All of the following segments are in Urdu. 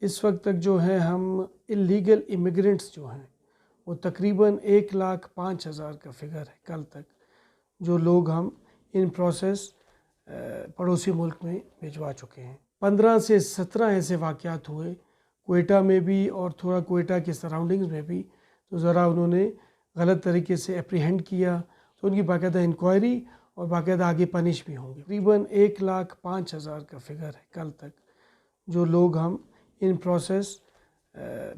اس وقت تک جو ہے ہم اللیگل امیگرنٹس جو ہیں وہ تقریباً 1,05,000 کا فگر ہے کل تک، جو لوگ ہم ان پروسیس پڑوسی ملک میں بھجوا چکے ہیں۔ 15 سے 17 ایسے واقعات ہوئے کوئٹہ میں بھی اور تھوڑا کوئٹہ کے سراؤنڈنگز میں بھی، تو ذرا انہوں نے غلط طریقے سے اپریہینڈ کیا، تو ان کی باقاعدہ انکوائری اور باقاعدہ آگے پنش بھی ہوں گے۔ تقریباً 1,05,000 کا فگر ہے کل تک، جو لوگ ہم ان پروسیس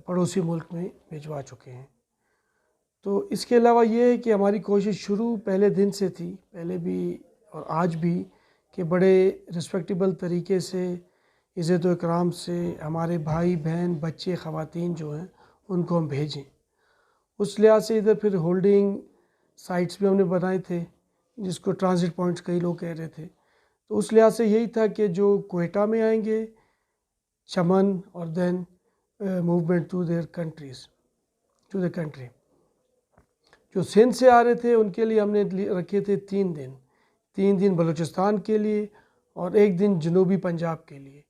پڑوسی ملک میں بھجوا چکے ہیں۔ تو اس کے علاوہ یہ ہے کہ ہماری کوشش شروع پہلے دن سے تھی، پہلے بھی اور آج بھی، کہ بڑے رسپیکٹیبل طریقے سے، عزت و اکرام سے ہمارے بھائی بہن بچے خواتین جو ہیں ان کو ہم بھیجیں۔ اس لحاظ سے ادھر پھر ہولڈنگ سائٹس بھی ہم نے بنائے تھے، جس کو ٹرانزٹ پوائنٹس کئی لوگ کہہ رہے تھے۔ تو اس لحاظ سے یہی تھا کہ جو کوئٹہ میں آئیں گے، چمن اور then movement to their countries, to the country. جو سندھ سے آ رہے تھے ان کے لیے ہم نے رکھے تھے 3 دن بلوچستان کے لیے اور 1 دن جنوبی پنجاب کے لیے۔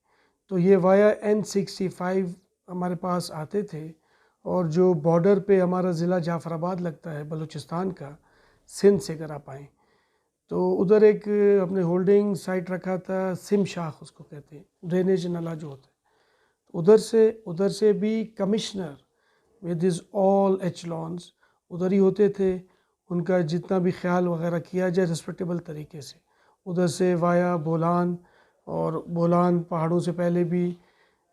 تو یہ وایا N65 ہمارے پاس آتے تھے، اور جو بارڈر پہ ہمارا ضلع جعفر آباد لگتا ہے بلوچستان کا، سندھ سے اگر آپ آئیں تو ادھر ایک ہم نے ہولڈنگ سائٹ رکھا تھا، سم شاخ اس کو کہتے ہیں، ڈرینیج نالا جو ہوتا ہے۔ ادھر سے بھی کمشنر ود ہز آل ایچلونز ادھر ہی ہوتے تھے، ان کا جتنا بھی خیال وغیرہ کیا جائے رسپیکٹیبل طریقے سے۔ ادھر سے وایا بولان، اور بولان پہاڑوں سے پہلے بھی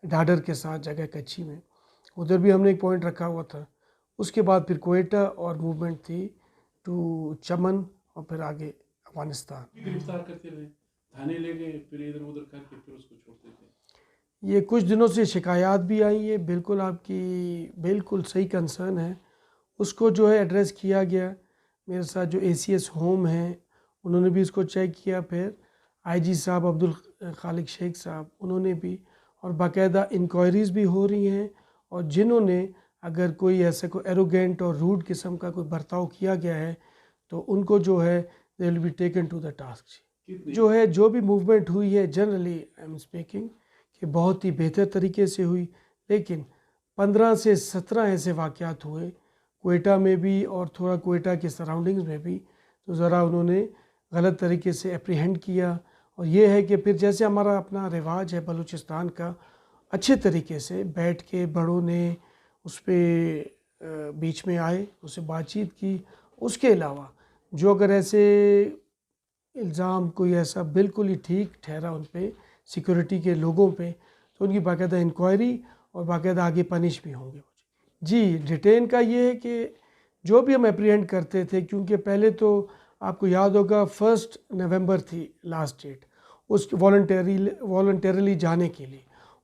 ڈھاڈر کے ساتھ جگہ کچھی میں، ادھر بھی ہم نے ایک پوائنٹ رکھا ہوا تھا۔ اس کے بعد پھر کوئٹہ اور موومنٹ تھی ٹو چمن اور پھر آگے افغانستان۔ گرفتار کرتے رہے، تھانے لے گئے، پھر ادھر ادھر کر کے پھر اس کو چھوڑتے تھے۔ یہ کچھ دنوں سے شکایات بھی آئی ہیں، بالکل آپ کی بالکل صحیح کنسرن ہے، اس کو جو ہے ایڈریس کیا گیا۔ میرے ساتھ جو ACS ہوم ہیں انہوں نے بھی اس کو چیک کیا، پھر IG صاحب عبدالخالق شیخ صاحب انہوں نے بھی، اور باقاعدہ انکوائریز بھی ہو رہی ہیں، اور جنہوں نے اگر کوئی ایسا کوئی ایروگینٹ اور روڈ قسم کا کوئی برتاؤ کیا گیا ہے تو ان کو جو ہے they will be taken to the task۔ جو ہے جو بھی موومنٹ ہوئی ہے جنرلی آئی ایم اسپیکنگ کہ بہت ہی بہتر طریقے سے ہوئی، لیکن 15 سے 17 ایسے واقعات ہوئے کوئٹہ میں بھی اور تھوڑا کوئٹہ کے سراؤنڈنگز میں بھی، تو ذرا انہوں نے غلط طریقے سے اپریہینڈ کیا۔ اور یہ ہے کہ پھر جیسے ہمارا اپنا رواج ہے بلوچستان کا، اچھے طریقے سے بیٹھ کے بڑوں نے اس پہ بیچ میں آئے، اس سے بات چیت کی۔ اس کے علاوہ جو اگر ایسے الزام کوئی ایسا بالکل ہی ٹھیک ٹھہرا ان پہ سیکورٹی کے لوگوں پہ، تو ان کی باقاعدہ انکوائری اور باقاعدہ آگے پنش بھی ہوں گے۔ جی، ڈیٹین کا یہ ہے کہ جو بھی ہم اپریہینڈ کرتے تھے، کیونکہ پہلے تو آپ کو یاد ہوگا 1 نومبر تھی لاسٹ ڈیٹ اس والنٹیرلی جانے کے لیے۔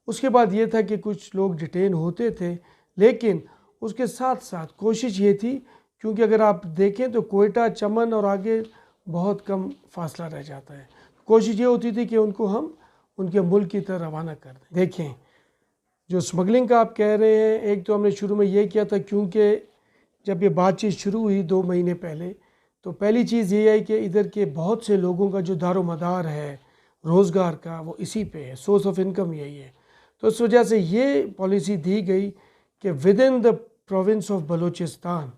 اس کے بعد یہ تھا کہ کچھ لوگ ڈیٹین ہوتے تھے، لیکن اس کے ساتھ ساتھ کوشش یہ تھی، کیونکہ اگر آپ دیکھیں تو کوئٹہ چمن اور آگے بہت کم فاصلہ رہ جاتا ہے، کوشش یہ ہوتی تھی کہ ان کو ہم ان کے ملک کی طرح روانہ کر دیں۔ دیکھیں جو سمگلنگ کا آپ کہہ رہے ہیں، ایک تو ہم نے شروع میں یہ کیا تھا، کیونکہ جب یہ بات چیت شروع ہوئی 2 مہینے پہلے، تو پہلی چیز یہ ہے کہ ادھر کے بہت سے لوگوں کا جو دار و مدار ہے روزگار کا وہ اسی پہ ہے، سورس آف انکم یہی ہے۔ تو اس وجہ سے یہ پالیسی دی گئی کہ with in the province of Balochistan,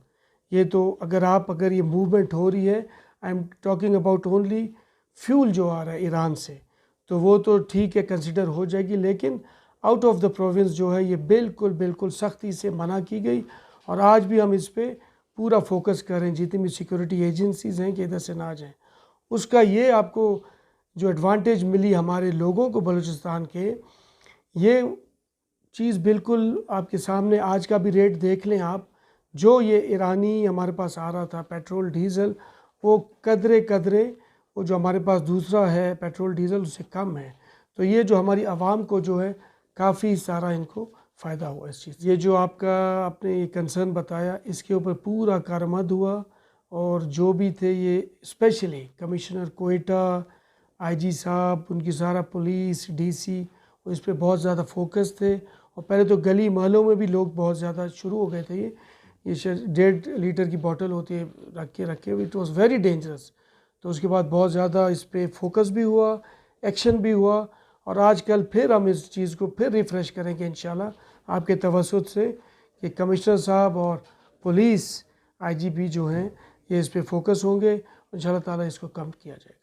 یہ تو اگر یہ موومنٹ ہو رہی ہے، I am talking about only fuel جو آ رہا ہے ایران سے، تو وہ تو ٹھیک ہے کنسیڈر ہو جائے گی، لیکن آؤٹ آف دا پروونس جو ہے یہ بالکل سختی سے منع کی گئی۔ اور آج بھی ہم اس پہ پورا فوکس کریں، جتنی بھی سیکورٹی ایجنسیز ہیں کہ ادھر سے نہ جائیں۔ اس کا یہ آپ کو جو ایڈوانٹیج ملی ہمارے لوگوں کو بلوچستان کے، یہ چیز بالکل آپ کے سامنے آج کا بھی ریٹ دیکھ لیں آپ، جو یہ ایرانی ہمارے پاس آ رہا تھا پیٹرول ڈیزل، وہ قدرے وہ جو ہمارے پاس دوسرا ہے پیٹرول ڈیزل اس سے کم ہے۔ تو یہ جو ہماری عوام کو جو ہے کافی سارا ان کو فائدہ ہوا اس چیز۔ یہ جو آپ نے یہ کنسرن بتایا، اس کے اوپر پورا کارآمد ہوا، اور جو بھی تھے یہ اسپیشلی کمشنر کوئٹہ، IG صاحب، ان کی سارا پولیس DC، اس پہ بہت زیادہ فوکس تھے۔ اور پہلے تو گلی محلوں میں بھی لوگ بہت زیادہ شروع ہو گئے تھے، یہ 1.5 لیٹر کی بوٹل ہوتی ہے رکھے ہوئے، اٹ واز ویری ڈینجرس۔ تو اس کے بعد بہت زیادہ اس پہ فوکس بھی ہوا، ایکشن بھی ہوا، اور آج کل پھر ہم اس چیز کو پھر ریفریش کریں گے انشاءاللہ آپ کے توسط سے کہ کمشنر صاحب اور پولیس IGP جو ہیں یہ اس پہ فوکس ہوں گے، انشاءاللہ تعالیٰ اس کو کم کیا جائے گا.